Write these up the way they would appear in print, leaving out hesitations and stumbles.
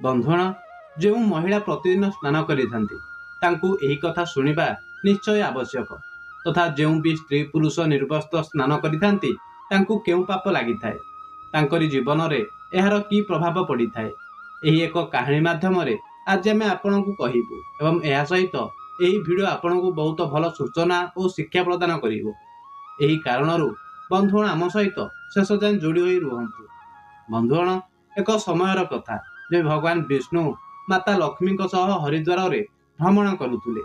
बंधुगण, जो महिला प्रतिदिन स्नान करी कथा शुणा निश्चय आवश्यक। तथा जो भी स्त्री पुरुष निर्वस्त्र स्नान करी क्यों पाप लगी थाए जीवन में यार की प्रभाव पड़ी थाए यही एक कहानी माध्यम आज आम आपण को कहबू एवं यह सहित यही वीडियो आपण को बहुत भल सूचना और शिक्षा प्रदान करिवो। यही कारणरू बंधुगण आम सहित शेष जाए जोड़ी होई रुहंतु। बंधुगण, एक समयर कथा जे भगवान विष्णु माता लक्ष्मी हरिद्वार रे भ्रमण करुले।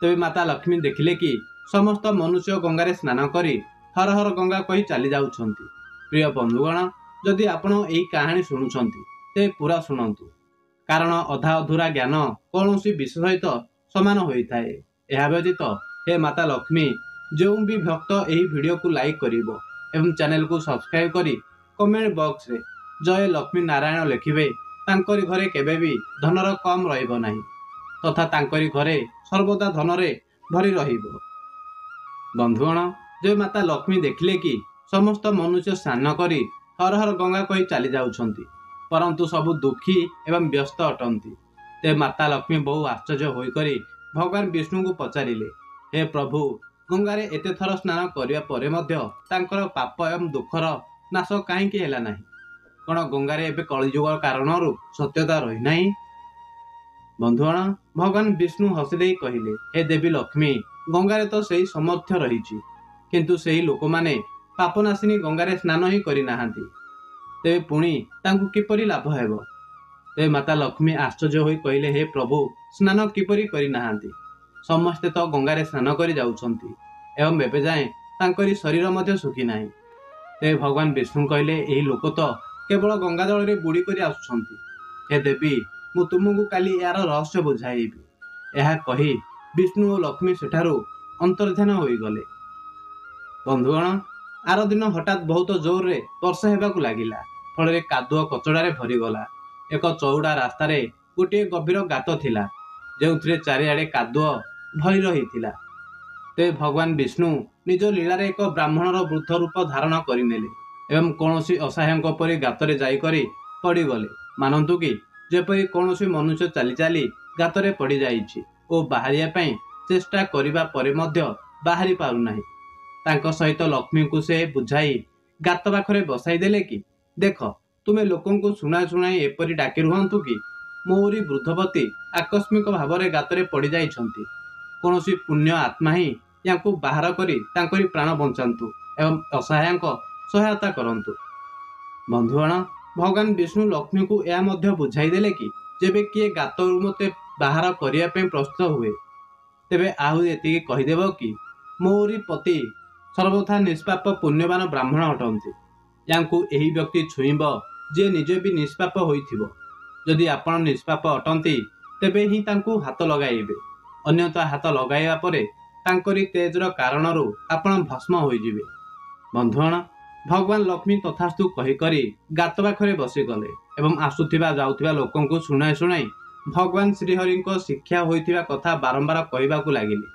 तेबे माता लक्ष्मी देखिले कि समस्त मनुष्य गंगा स्नान करी हर हर गंगा कही चली जाउछंती। प्रिय बंधुगण, जदि आपण एही कहानी शुणुछंती ते पूरा शुणंतु, कारण अधा अधूरा ज्ञान कौन विषय सहित समान होई थाए। यह व्यतीत हे माता लक्ष्मी, जो भी भक्त यही वीडियो को लाइक करिवो एवं चैनल को सब्सक्राइब करी कमेंट बॉक्स रे जय लक्ष्मी नारायण लिखिबे, तांकरी घरे केबे भी धनर कम रहिबो नाही तथा तांकरी घरे सर्वदा धनरे भरी रहिबो। बंधुगण, जय माता लक्ष्मी देखिले कि समस्त मनुष्य स्नान करी हर हर गंगा कही चली जाउछंती, परंतु सबु दुखी एवं व्यस्त अटंती। ते माता लक्ष्मी बहु आश्चर्य होई करी भगवान विष्णु को पचारिले, हे प्रभु, गंगारे एते थर स्नान करिया परे मध्य तांकर पाप एवं दुखर नाश काहेकि हेला नाही? कौन गंगारे एबे कलिजुग कारणरू सत्यता रही नाही? बंधुगण, भगवान विष्णु हसिदे कहिले, हे देवी लक्ष्मी, गंगारे तो सही समर्थ्य रही, किंतु सही लोक माने पापनाशिनी गंगारे स्नान ही करि नाहांती, तेबे पुणी तांकु किपरि लाभ हेबो? तेबे माता लक्ष्मी आश्चर्य होई कहिले, हे प्रभु, स्नान किपरि करि नाहांती? समस्ते तो गंगारे स्नान करि जाउछंती एवं एबे जाए तांकरी शरीर मध्य सुखी नाही। तेबे भगवान विष्णु कहिले, एही लोक तो केवल गंगा जल रे बुड़ी करि आसुछंती। हे देवी, मु तुमको काली यार रहस्य बुझाइबी। यह कही विष्णु और लक्ष्मी सेठारु अंतर्ध्यान होई गले। बंधुगण, आर दिन हठात बहुत जोर रे वर्षा हेबाकु लागिला, फल कादुआ कचड़ा भरी गला। एक चौड़ा रास्ता रे गोटे गभीर गात थिला, जेउथिरे चारिआडे कादुआ भरी रहिथिला। ते भगवान विष्णु निज लीला रे एक ब्राह्मणर वृद्ध रूप धारण करिनेले एवं कौनसी असहायक परी गातरे जाई करी पड़ी गले। मानंतु कि जेपरी कौनसी मनुष्य चली चली गातरे पड़ी जाइछि ओ बाहरिया पई चेष्टा करिबा परे मध्य बाहरी पारु नाही। तांको सहित लक्ष्मी को से बुझाई गात पाखरे बसाई देले कि, देख, तुमे लोकन को सुना सुनाई एपरी डाकी रुहंतु कि मोरी वृद्धपति आकस्मिक भाव में गातरे पड़ जाइछंती। कौनसी पुण्य आत्मा ही याकु बाहर करी तांकरी प्राण बंचातु एवं असहायक सहायता करंतु। बंधुगण, भगवान विष्णु लक्ष्मी को यह मध्य बुझाई देले कि जेबे किए गातरु मते बाहर करिया पे प्रस्तुत हुए, तेबे आहु एतिकी कहिदेव कि मोरी पति सर्वथा निष्पाप पुण्यवान ब्राह्मण अटंती। याकु एही व्यक्ति छुईब जे निजे भी निष्पाप होइथिबो। जदि आपण निष्पाप अटंती तेबे ही तांकु हाथ लगाइबे, अन्यथा हाथ लगाइबा परे तांकरी तेजर कारणरू आपण भस्म होइजिबे। बंधुगण, भगवान लक्ष्मी तथास्तु कही करी गात पाखरे बसी गले एवं आसुथिबा जाउथिबा लोकंकु सुनाई सुनाई भगवान श्रीहरिंको शिक्षा होइथिबा कथा बारंबार कहिबाकु लागिले।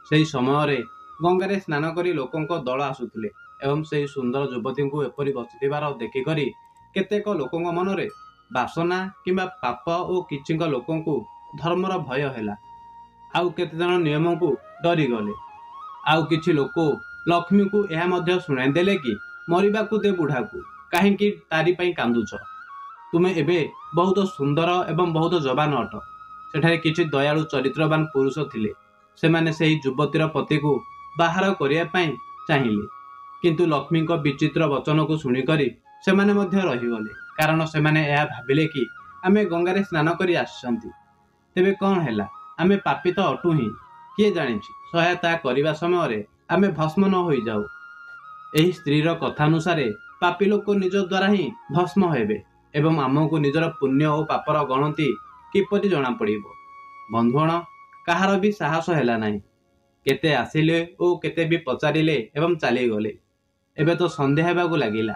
सेही समय रे गंगारे स्नान करी लोकंको दल आसुथिले एवं सेही सुंदर युवती को एपरी बसिथिबार देखि करी केतेक लोकंक मनरे वासना किंबा पाप और किछिंक लोकंकु धर्मर भय हैला। आउ केते जन नियम को डरी गले। आउ किछि लोक लक्ष्मी को यह मध्य सुनाई देले कि मरिबाकु दे बुढ़ाकू, काहेकि तारी पई कांदुछ? तुमे एबे बहुत सुंदर एवं बहुत जवान अट। सेठारे किछि दयालु चरित्रवान पुरुष थिले, सेमाने सेही युवतीर पति को बाहर करिया पई चाहिले, किंतु लक्ष्मी को विचित्र वचन को सुनी करी सेमाने मध्य रहीगले, कारण सेमाने यह भाविले कि आमे गंगारे स्नान करी आछंती, तेबे कौन हैला, आमे पापी तो अटु ही, किए जानिछि सहायता करिबा समय रे आमे भस्म न होई जाऊ। एही स्त्रीर कथानुसारे पापी लोक निज द्वारा ही भस्म हेबे एवं आमको निजर पुण्य और पापर गणती किपरि जना पड़िबो। बंधुगण, कहार भी साहस हैला नाही। केते आसिले और केते भी पचारिले एवं चली गले। एबे तो संध्या हेबाकु लागिला।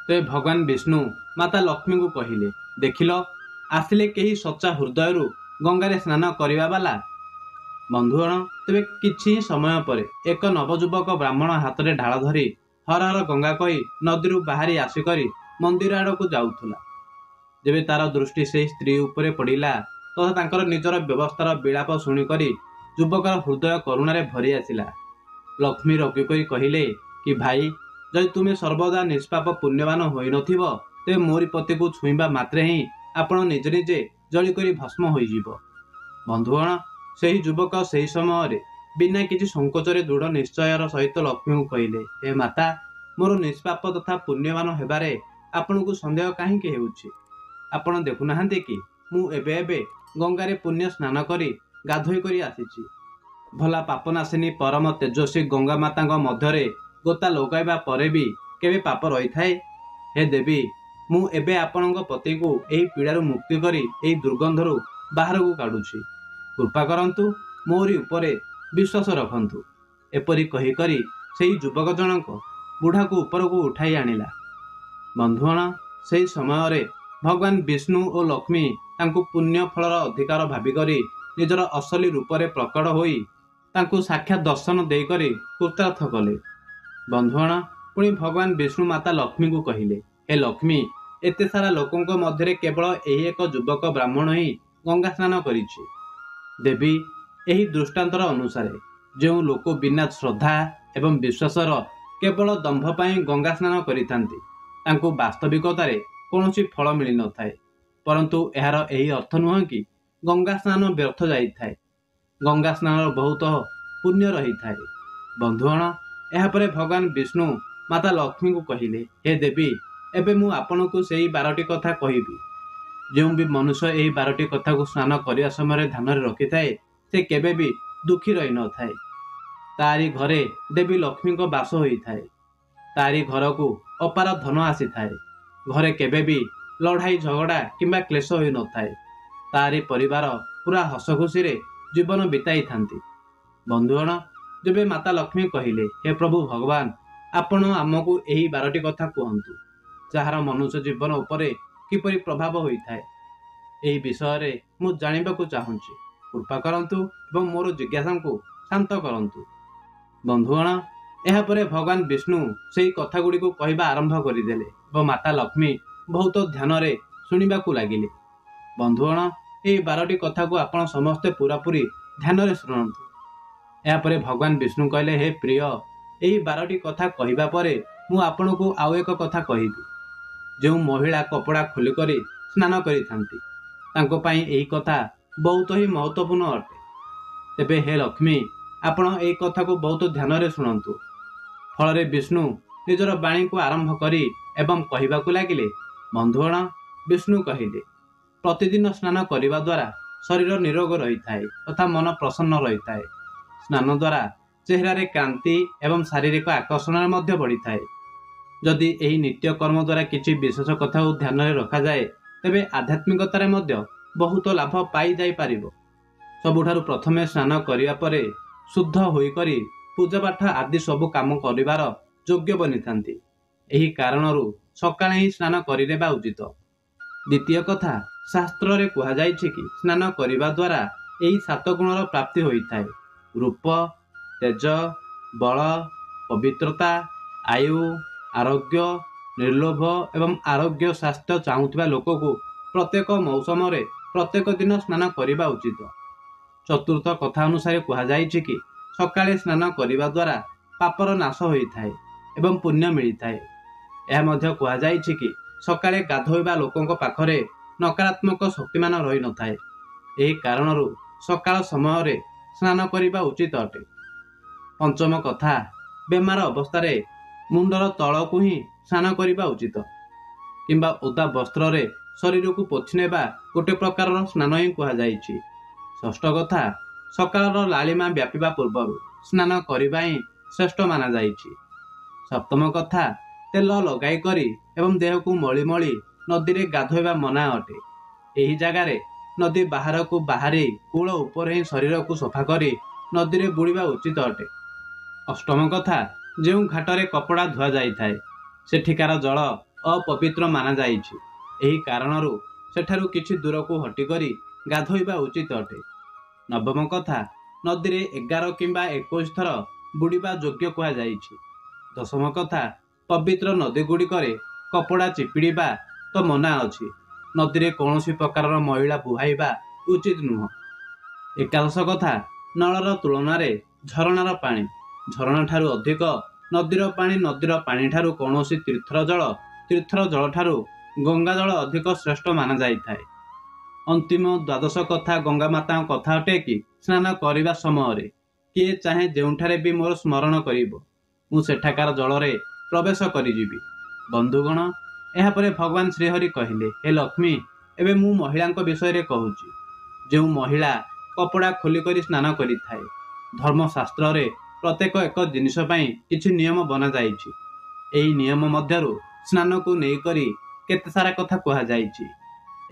तो भगवान विष्णु माता लक्ष्मी को कहिले, देखिल, आसिले केही सच्चा हृदयरू गंगारे स्नान करिबा वाला। बंधुगण, तेबे किछि समय परे एक नवजुवक ब्राह्मण हाथ में ढाल धरी हर हर गंगा कही नदी बाहरी आसिक मंदिर आड़ को जाऊला। जेबे तार दृष्टि से स्त्री उपरे पड़िला तथा तांकर निजर व्यवस्थार विलाप शुणिकी युवकर हृदय करुणार भरी आसिला। लक्ष्मी रगी करी कहिले कि भाई जदि तुमे सर्वदा निष्पाप पुण्यवान होई नथिबो तेबे मोरी पति को छुईबा मात्रे ही आपण निजे निजे जलिकरी भस्म होइजिबो। बंधुगण सेही युवक सेही समय बिना किसी संकोचरे दृढ़ निश्चयर सहित लक्ष्मी को कहिले, हे माता मोर निष्पाप तथा पुण्यवान हेबारे आपनकु संदेह काहींकि हेउछि? आपण देखुनाहांती कि मु एबे एबे गंगारे पुण्य स्नान करी गाधोई करी आसीछि। भला पापनाशिनी परम तेजस्वी गंगा मातांग मध्यरे गोता लगाइबा परे भी केबे पाप रही थाए? हे देवी मु एबे आपणक पति को एही पीड़ारु मुक्ति करी एही दुर्गंधरु बाहर को काढुछि। कृपा करंतु मोरी उपरे विश्वास रखंतु। एपरी कही करी सेही युवक जनक बुढ़ा को ऊपर को उठाई आनिला। बंधुगण सेही समय भगवान विष्णु और लक्ष्मी तांकु पुण्य फलर अधिकार भावी करी निजर असली रूपरे प्रकट होई तांकु साक्षात दर्शन देई करी कृतार्थ कले। बंधुगण पुणी भगवान विष्णु माता लक्ष्मी को कहिले, हे लक्ष्मी एते सारा लोकंक मध्यरे केवल एही एक युवक ब्राह्मण ही गंगा स्नान करिछि। देवी एही दृष्टांतर अनुसार जो लोक बिना श्रद्धा एवं विश्वासर केवल दंभ पाई गंगा स्नान करिथांती तांकु वास्तविकतारे कौनसी फल मिल न थाए, परंतु एहार एही अर्थ नुह कि गंगा स्नान व्यर्थ जाइथाए। गंगा स्नान बहुत पुण्य रही थाए। बंधुगण एहापरे भगवान विष्णु माता लक्ष्मी को कहिले, हे देवी एबे मु आपनकु सेही 12टी कथा कहिबी। जो भी मनुष्य एही 12टी कथा को स्नान करिया समय ध्यान रखि थाए से केबे भी दुखी रही न थाए। तारी घरे देवी लक्ष्मी को बास होई थाए। तारी घर को अपार धन आसी थाए। घरे केबे भी लड़ाई झगड़ा किंबा क्लेश होई न थाए। तारी परिवार पूरा हस खुशी रे जीवन बिताई थांती। बंधुगण जेबे माता लक्ष्मी कहिले, हे प्रभु भगवान आपण आमको एही 12टी कथा कहंतु जहार मनुष्य जीवन उपरे किपरि प्रभाव होई थाए। एही विषय रे मु जानिबाकू चाहूँछि। कृपा करंतु एवं मोर जिज्ञासा को शांत करंतु। बंधुगण एहापरे भगवान विष्णु सेही कथा गुडी को कहबा आरंभ करिदेले और माता लक्ष्मी बहुत ध्यान रे सुनिबाकू लागिले। बंधुगण एही 12टी कथा को आपण समस्ते पूरापूरी ध्यान रे सुनंतु। एहापरे भगवान विष्णु कहले, हे प्रिय एही 12टी कथा कहिबा परे मु आपनकू आउ एक कथा कहिबी। जो महिला कपड़ा खोली करी स्नान करिथांती तांको पई एही कथा बहुत ही महत्वपूर्ण अटे। तेबे हे लक्ष्मी आपण एही कथा को बहुत ध्यान रे सुनंतु। फल विष्णु निजर वाणी को आरंभ करी एवं कहिबाकू लागिले, बंधुगण विष्णु कहिले, प्रतिदिन स्नान करिबा द्वारा शरीर निरोग रही थाए तथा मन प्रसन्न रही थाए। स्नान द्वारा चेहरे क्रांति एवं शारीरिक आकर्षण मध्य बढ़ी थाए। जदि एही नित्य कर्म द्वारा किछि विशेष कथा ध्यान रे रखा जाए तेबे आध्यात्मिकतारे मध्य बहुत लाभ पाई जाई पारिबो। सबुठारु प्रथमे स्नान करिया परे शुद्ध होई करी पूजा पाठ आदि सबु काम करिवार योग्य बनी थांती। एही कारणरू सकाळे ही स्नान करिलेबा उचित। द्वितीय कथा शास्त्र रे कहा जायछि कि स्नान करिबा द्वारा एही 7 गुणर प्राप्ति होई थाए। रूप, तेज, बल, पवित्रता, आयु, आरोग्य, निर्लोभ एवं आरोग्य स्वास्थ्य चाहूथिबा लोक को प्रत्येक मौसम रे प्रत्येक दिन स्नान करिबा उचित। चतुर्थ कथा अनुसार कहा जायछि कि सकाळे स्नान करिबा द्वारा पापर नाश होई थाए एवं पुण्य मिली थाए। यह मध्य कहा जायछि कि सकाळे गाधोइबा लोकंक पाखरे नकारात्मक शक्तिमान रही न थाए। एही कारणरू सकाळ समय रे स्नान करिबा उचित अटे। पंचम कथा बेमार अवस्था मुंडर तल को ही स्नान करिबा उचित किंबा ओदा वस्त्र रे शरीर को पोछिनेबा गोटे प्रकार स्नान ही कहा जायछि। षष्ठ कथा सकाळर लालिमा व्यापीबा पूर्वरु स्नान करिबा ही श्रेष्ठ माना जायछि। सप्तम कथा तेल लगाई करी एवं देह को मली मली नदी रे गाधोइबा मना अटे। एही जगार नदी बाहर को बाहरी कूल उपर ही शरीर को सफा करी नदी रे बुड़ीबा उचित अटे। अष्टम कथा जो घाटरे कपड़ा धुआ जाई थाए सेठिकार जल अपवित्र माना जाइछि। एही कारणरू सेठारु किछि दूर को हटी करी गाधोइबा उचित अटे। नवम कथा नदी रे 11 किंबा 21 थर बुड़ीबा योग्य कहा जाइछि। दशम कथा पवित्र नदी गुड़िकरे कपड़ा चिपिड़ीबा तो मना अछि ନଦୀରେ କୌଣସି ପ୍ରକାରର ମଇଳା ବୁହାଇବା ଉଚିତ ନୁହଁ। ଏକାଦଶ କଥା, ନଳର ତୁଳନାରେ ଝରଣାର ପାଣି, ଝରଣାଠାରୁ ଅଧିକ ନଦୀର ପାଣି, ନଦୀର ପାଣିଠାରୁ କୌଣସି ତୀର୍ଥର ଜଳଠାରୁ ଗଙ୍ଗା ଜଳ ଅଧିକ ଶ୍ରେଷ୍ଠ ମାନାଯାଇଥାଏ। ଅନ୍ତିମ ଦ୍ୱାଦଶ କଥା ଗଙ୍ଗା ମାତାଙ୍କ କଥା ଅଟେ କି ସ୍ନାନ କରିବା ସମୟରେ କିଏ ଚାହେଁ ଯେଉଁଠାରେ ବି ମୋର ସ୍ମରଣ କରିବ, ମୁଁ ସେଠାକାର ଜଳରେ ପ୍ରବେଶ କରିଯିବି। ବନ୍ଧୁଗଣ, ଏହାପରେ ଭଗବାନ ଶ୍ରୀହରି କହିଲେ, ହେ ଲକ୍ଷ୍ମୀ, ଏବେ ମୁଁ ମହିଳାଙ୍କ ବିଷୟରେ କହୁଛି, ଯେଉଁ ମହିଳା କପଡ଼ା ଖୋଲିକରି ସ୍ନାନ କରିଥାଏ। ଧର୍ମଶାସ୍ତ୍ରରେ ପ୍ରତ୍ୟେକ ଏକ ଜିନିଷ ପାଇଁ କିଛି ନିୟମ ବନାଯାଇଛି। ଏହି ନିୟମ ମଧ୍ୟରୁ ସ୍ନାନକୁ ନେଇକରି କେତେ ସାରା କଥା କୁହାଯାଇଛି।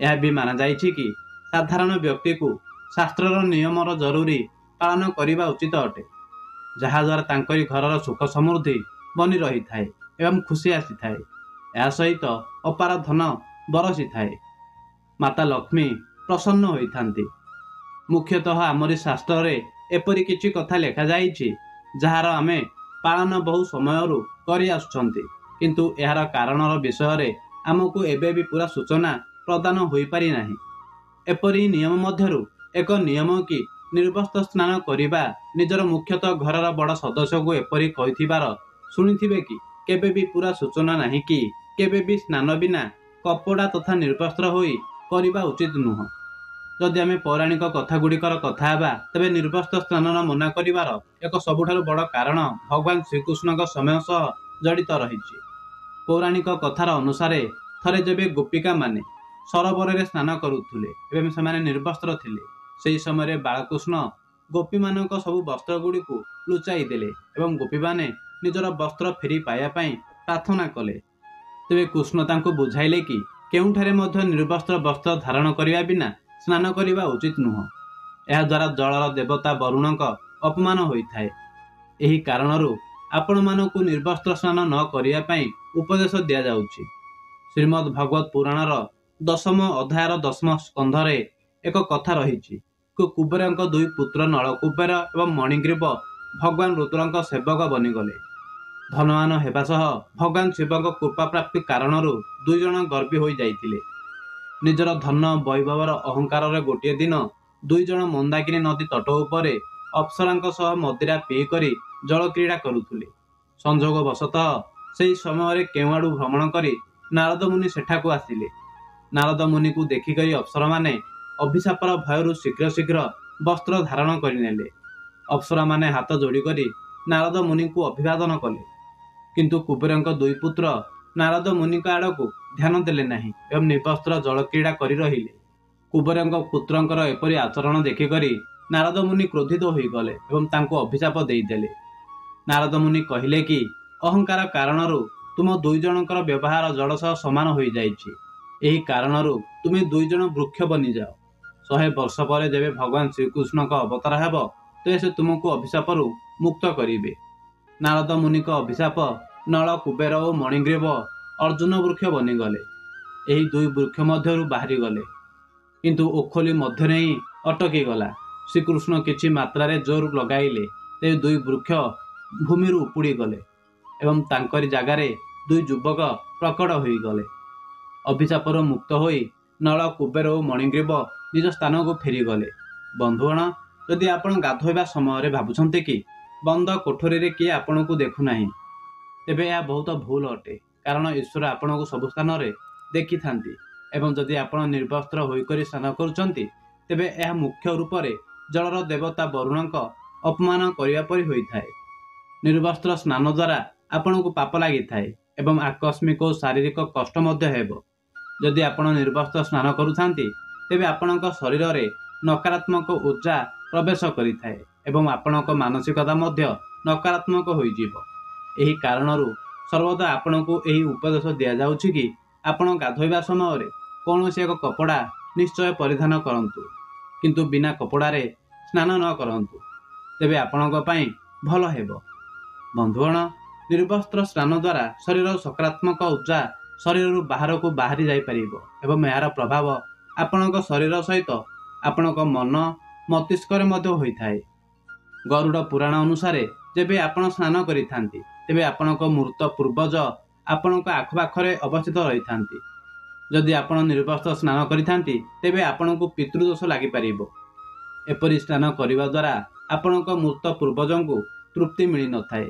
ଏହା ବି ମାନାଯାଇଛି କି ସାଧାରଣ ବ୍ୟକ୍ତିକୁ ଶାସ୍ତ୍ରର ନିୟମର ଜରୁରୀ ପାଳନ କରିବା ଉଚିତ ଅଟେ, ଯାହାଦ୍ୱାରା ତାଙ୍କରି ଘରର ସୁଖ ସମୃଦ୍ଧି ବନି ରହିଥାଏ ଏବଂ ଖୁସି ଆସିଥାଏ। ଏହା ସହିତ ଅପାର ଧନ ବରସିଥାଏ। ମାତା ଲକ୍ଷ୍ମୀ ପ୍ରସନ୍ନ ହୋଇଥାନ୍ତି। ମୁଖ୍ୟତଃ ଆମରି ଶାସ୍ତ୍ରରେ ଏପରି କିଛି କଥା ଲେଖାଯାଇଛି ଯାହାର ଆମେ ପାଳନ ବହୁ ସମୟରୁ କରି ଆସୁଛନ୍ତି, କିନ୍ତୁ ଏହାର କାରଣର ବିଷୟରେ ଆମକୁ ଏବେ ବି ପୁରା ସୂଚନା ପ୍ରଦାନ ହୋଇପାରି ନାହିଁ। ଏପରି ନିୟମ ମଧ୍ୟରୁ ଏକ ନିୟମ କି ନିର୍ବସ୍ତ୍ର ସ୍ନାନ କରିବା। ନିଜର ମୁଖ୍ୟତଃ ଘରର ବଡ଼ ସଦସ୍ୟକୁ ଏପରି କହିଥିବାର ଶୁଣିଥିବେ କି କେବେ ବି ପୁରା ସୂଚନା ନାହିଁ କି କେବେ ବି ସ୍ନାନ ବିନା କପଡ଼ା ତଥା ନିର୍ବସ୍ତ୍ର ହୋଇ କରିବା ଉଚିତ ନୁହଁ। ଯଦି ଆମେ ପୌରାଣିକ କଥାଗୁଡ଼ିକର କଥା ହେବା, ତେବେ ନିର୍ବସ୍ତ୍ର ସ୍ନାନର ମନା କରିବାର ଏକ ସବୁଠାରୁ ବଡ଼ କାରଣ ଭଗବାନ ଶ୍ରୀକୃଷ୍ଣଙ୍କ ସମୟ ସହ ଜଡ଼ିତ ରହିଛି। ପୌରାଣିକ କଥାର ଅନୁସାରେ ଥରେ ଯେବେ ଗୋପିକାମାନେ ସରୋବରରେ ସ୍ନାନ କରୁଥିଲେ ଏବଂ ସେମାନେ ନିର୍ବସ୍ତ୍ର ଥିଲେ, ସେହି ସମୟରେ ବାଳକୃଷ୍ଣ ଗୋପୀମାନଙ୍କ ସବୁ ବସ୍ତ୍ରଗୁଡ଼ିକୁ ଲୁଚାଇ ଦେଲେ ଏବଂ ଗୋପୀମାନେ ନିଜର ବସ୍ତ୍ର ଫେରି ପାଇବା ପାଇଁ ପ୍ରାର୍ଥନା କଲେ। ତେବେ କୃଷ୍ଣ ତାଙ୍କୁ ବୁଝାଇଲେ କି କେଉଁଠାରେ ମଧ୍ୟ ନିର୍ବସ୍ତ୍ର ବସ୍ତ୍ର ଧାରଣ କରିବା ବିନା ସ୍ନାନ କରିବା ଉଚିତ ନୁହଁ। ଏହାଦ୍ୱାରା ଜଳର ଦେବତା ବରୁଣଙ୍କ ଅପମାନ ହୋଇଥାଏ। ଏହି କାରଣରୁ ଆପଣମାନଙ୍କୁ ନିର୍ବସ୍ତ୍ର ସ୍ନାନ ନ କରିବା ପାଇଁ ଉପଦେଶ ଦିଆଯାଉଛି। ଶ୍ରୀମଦ୍ ଭଗବତ ପୁରାଣର 10ମ ଅଧ୍ୟାୟର 10ମ ସ୍କନ୍ଧରେ ଏକ କଥା ରହିଛି। କୁବେରଙ୍କ ଦୁଇ ପୁତ୍ର ନଳକୁବେର ଏବଂ ମଣିଗ୍ରୀବ ଭଗବାନ ରୁଦ୍ରଙ୍କ ସେବକ ବନିଗଲେ। ଧନବାନ ହେବା ସହ ଭଗବାନ ଶିବଙ୍କ କୃପା ପ୍ରାପ୍ତି କାରଣରୁ ଦୁଇଜଣ ଗର୍ବୀ ହୋଇଯାଇଥିଲେ। ନିଜର ଧନ ବୈଭବର ଅହଙ୍କାରରେ ଗୋଟିଏ ଦିନ ଦୁଇଜଣ ମନ୍ଦାକିନୀ ନଦୀ ତଟ ଉପରେ ଅପ୍ସରାଙ୍କ ସହ ମଦିରା ପିଇକରି ଜଳ କ୍ରୀଡ଼ା କରୁଥିଲେ। ସଂଯୋଗ ବଶତଃ ସେହି ସମୟରେ କେଉଁଆଡ଼ୁ ଭ୍ରମଣ କରି ନାରଦ ମୁନି ସେଠାକୁ ଆସିଲେ। ନାରଦ ମୁନିକୁ ଦେଖିକରି ଅପ୍ସରାମାନେ ଅଭିଶାପର ଭୟରୁ ଶୀଘ୍ର ଶୀଘ୍ର ବସ୍ତ୍ର ଧାରଣ କରିନେଲେ। ଅପ୍ସରାମାନେ ହାତ ଯୋଡ଼ିକରି ନାରଦ ମୁନିଙ୍କୁ ଅଭିବାଦନ କଲେ, କିନ୍ତୁ କୁବେରଙ୍କ ଦୁଇ ପୁତ୍ର ନାରଦ ମୁନିଙ୍କ ଆଡ଼କୁ ଧ୍ୟାନ ଦେଲେ ନାହିଁ ଏବଂ ନିର୍ବସ୍ତ୍ର ଜଳ କ୍ରୀଡ଼ା କରି ରହିଲେ। କୁବେରଙ୍କ ପୁତ୍ରଙ୍କର ଏପରି ଆଚରଣ ଦେଖିକରି ନାରଦ ମୁନି କ୍ରୋଧିତ ହୋଇଗଲେ ଏବଂ ତାଙ୍କୁ ଅଭିଶାପ ଦେଇଦେଲେ। ନାରଦ ମୁନି କହିଲେ କି ଅହଙ୍କାର କାରଣରୁ ତୁମ ଦୁଇଜଣଙ୍କର ବ୍ୟବହାର ଜଳ ସହ ସମାନ ହୋଇଯାଇଛି। ଏହି କାରଣରୁ ତୁମେ ଦୁଇଜଣ ବୃକ୍ଷ ବନିଯାଅ। 100 ବର୍ଷ ପରେ ଯେବେ ଭଗବାନ ଶ୍ରୀକୃଷ୍ଣଙ୍କ ଅବତାର ହେବ, ତେବେ ସେ ତୁମକୁ ଅଭିଶାପରୁ ମୁକ୍ତ କରିବେ। ନାରଦ ମୁନିଙ୍କ ଅଭିଶାପ ନଳ, କୁବେର ଓ ମଣିଗ୍ରୀବ ଅର୍ଜୁନ ବୃକ୍ଷ ବନିଗଲେ। ଏହି ଦୁଇ ବୃକ୍ଷ ମଧ୍ୟରୁ ବାହାରିଗଲେ, କିନ୍ତୁ ଓଖଲି ମଧ୍ୟରେ ହିଁ ଅଟକିଗଲା। ଶ୍ରୀକୃଷ୍ଣ କିଛି ମାତ୍ରାରେ ଜୋର ଲଗାଇଲେ, ତେବେ ଦୁଇ ବୃକ୍ଷ ଭୂମିରୁ ଉପୁଡ଼ିଗଲେ ଏବଂ ତାଙ୍କରି ଜାଗାରେ ଦୁଇ ଯୁବକ ପ୍ରକଟ ହୋଇଗଲେ। ଅଭିଶାପରୁ ମୁକ୍ତ ହୋଇ ନଳ, କୁବେର ଓ ମଣିଗ୍ରୀବ ନିଜ ସ୍ଥାନକୁ ଫେରିଗଲେ। ବନ୍ଧୁଗଣ, ଯଦି ଆପଣ ଗାଧୋଇବା ସମୟରେ ଭାବୁଛନ୍ତି କି ବନ୍ଦ କୋଠରୀରେ କିଏ ଆପଣଙ୍କୁ ଦେଖୁନାହିଁ, ତେବେ ଏହା ବହୁତ ଭୁଲ ଅଟେ, କାରଣ ଈଶ୍ୱର ଆପଣଙ୍କୁ ସବୁ ସ୍ଥାନରେ ଦେଖିଥାନ୍ତି। ଏବଂ ଯଦି ଆପଣ ନିର୍ବସ୍ତ୍ର ହୋଇକରି ସ୍ନାନ କରୁଛନ୍ତି, ତେବେ ଏହା ମୁଖ୍ୟ ରୂପରେ ଜଳର ଦେବତା ବରୁଣଙ୍କ ଅପମାନ କରିବା ପରି ହୋଇଥାଏ। ନିର୍ବସ୍ତ୍ର ସ୍ନାନ ଦ୍ୱାରା ଆପଣଙ୍କୁ ପାପ ଲାଗିଥାଏ ଏବଂ ଆକସ୍ମିକ ଓ ଶାରୀରିକ କଷ୍ଟ ମଧ୍ୟ ହେବ। ଯଦି ଆପଣ ନିର୍ବସ୍ତ୍ର ସ୍ନାନ କରୁଥାନ୍ତି, ତେବେ ଆପଣଙ୍କ ଶରୀରରେ ନକାରାତ୍ମକ ଊର୍ଜା ପ୍ରବେଶ କରିଥାଏ ଏବଂ ଆପଣଙ୍କ ମାନସିକତା ମଧ୍ୟ ନକାରାତ୍ମକ ହୋଇଯିବ। ଏହି କାରଣରୁ ସର୍ବଦା ଆପଣଙ୍କୁ ଏହି ଉପଦେଶ ଦିଆଯାଉଛି କି ଆପଣ ଗାଧୋଇବା ସମୟରେ କୌଣସି ଏକ କପଡ଼ା ନିଶ୍ଚୟ ପରିଧାନ କରନ୍ତୁ, କିନ୍ତୁ ବିନା କପଡ଼ାରେ ସ୍ନାନ ନ କରନ୍ତୁ, ତେବେ ଆପଣଙ୍କ ପାଇଁ ଭଲ ହେବ। ବନ୍ଧୁଗଣ, ନିର୍ବସ୍ତ୍ର ସ୍ନାନ ଦ୍ୱାରା ଶରୀରର ସକାରାତ୍ମକ ଊର୍ଜା ଶରୀରରୁ ବାହାରକୁ ବାହାରି ଯାଇପାରିବ ଏବଂ ଏହାର ପ୍ରଭାବ ଆପଣଙ୍କ ଶରୀର ସହିତ ଆପଣଙ୍କ ମନ, ମସ୍ତିଷ୍କରେ ମଧ୍ୟ ହୋଇଥାଏ। ଗରୁଡ଼ ପୁରାଣ ଅନୁସାରେ ଯେବେ ଆପଣ ସ୍ନାନ କରିଥାନ୍ତି, ତେବେ ଆପଣଙ୍କ ମୃତ ପୂର୍ବଜ ଆପଣଙ୍କ ଆଖପାଖରେ ଅବସ୍ଥିତ ରହିଥାନ୍ତି। ଯଦି ଆପଣ ନିର୍ବସ୍ତ୍ର ସ୍ନାନ କରିଥାନ୍ତି ତେବେ ଆପଣଙ୍କୁ ପିତୃଦୋଷ ଲାଗିପାରିବ। ଏପରି ସ୍ନାନ କରିବା ଦ୍ୱାରା ଆପଣଙ୍କ ମୃତ ପୂର୍ବଜଙ୍କୁ ତୃପ୍ତି ମିଳିନଥାଏ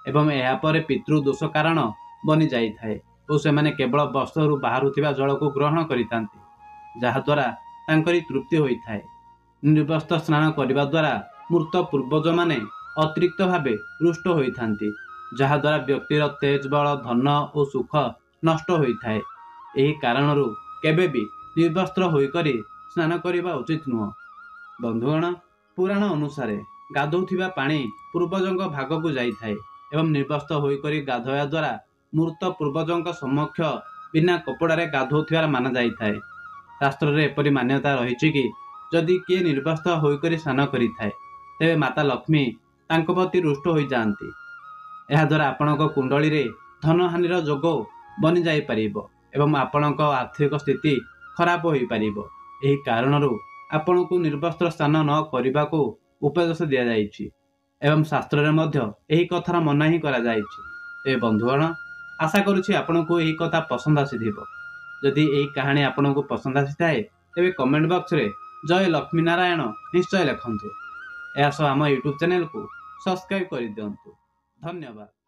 ଏବଂ ଏହାପରେ ପିତୃଦୋଷ କାରଣ ବନିଯାଇଥାଏ ଓ ସେମାନେ କେବଳ ବସ୍ତ୍ରରୁ ବାହାରୁଥିବା ଜଳକୁ ଗ୍ରହଣ କରିଥାନ୍ତି, ଯାହାଦ୍ୱାରା ତାଙ୍କରି ତୃପ୍ତି ହୋଇଥାଏ। ନିର୍ବସ୍ତ୍ର ସ୍ନାନ କରିବା ଦ୍ୱାରା ମୃତ ପୂର୍ବଜମାନେ ଅତିରିକ୍ତ ଭାବେ ରୁଷ୍ଟ ହୋଇଥାନ୍ତି, ଯାହାଦ୍ୱାରା ବ୍ୟକ୍ତିର ତେଜ ବଳ, ଧନ ଓ ସୁଖ ନଷ୍ଟ ହୋଇଥାଏ। ଏହି କାରଣରୁ କେବେ ବି ନିର୍ବସ୍ତ୍ର ହୋଇକରି ସ୍ନାନ କରିବା ଉଚିତ ନୁହଁ। ବନ୍ଧୁଗଣ, ପୁରାଣ ଅନୁସାରେ ଗାଧୋଉଥିବା ପାଣି ପୂର୍ବଜଙ୍କ ଭାଗକୁ ଯାଇଥାଏ ଏବଂ ନିର୍ବସ୍ତ୍ର ହୋଇକରି ଗାଧୋଇବା ଦ୍ୱାରା ମୃତ ପୂର୍ବଜଙ୍କ ସମକ୍ଷ ବିନା କପଡ଼ାରେ ଗାଧୋଉଥିବାର ମାନାଯାଇଥାଏ। ଶାସ୍ତ୍ରରେ ଏପରି ମାନ୍ୟତା ରହିଛି କି ଯଦି କିଏ ନିର୍ବସ୍ତ୍ର ହୋଇକରି ସ୍ନାନ କରିଥାଏ ତେବେ ମାତା ଲକ୍ଷ୍ମୀ ତାଙ୍କ ପ୍ରତି ରୁଷ୍ଟ ହୋଇଯାଆନ୍ତି। ଏହାଦ୍ୱାରା ଆପଣଙ୍କ କୁଣ୍ଡଳୀରେ ଧନହାନିର ଯୋଗ ବନିଯାଇପାରିବ ଏବଂ ଆପଣଙ୍କ ଆର୍ଥିକ ସ୍ଥିତି ଖରାପ ହୋଇପାରିବ। ଏହି କାରଣରୁ ଆପଣଙ୍କୁ ନିର୍ବସ୍ତ୍ର ସ୍ନାନ ନ କରିବାକୁ ଉପଦେଶ ଦିଆଯାଇଛି ଏବଂ ଶାସ୍ତ୍ରରେ ମଧ୍ୟ ଏହି କଥାର ମନାହିଁ କରାଯାଇଛି। ଏ ବନ୍ଧୁଗଣ, ଆଶା କରୁଛି ଆପଣଙ୍କୁ ଏହି କଥା ପସନ୍ଦ ଆସିଥିବ। ଯଦି ଏହି କାହାଣୀ ଆପଣଙ୍କୁ ପସନ୍ଦ ଆସିଥାଏ ତେବେ କମେଣ୍ଟ ବକ୍ସରେ ଜୟ ଲକ୍ଷ୍ମୀ ନାରାୟଣ ନିଶ୍ଚୟ ଲେଖନ୍ତୁ। ଏହା ସହ ଆମ ୟୁଟ୍ୟୁବ୍ ଚ୍ୟାନେଲକୁ ସବସ୍କ୍ରାଇବ୍ କରିଦିଅନ୍ତୁ। ଧନ୍ୟବାଦ।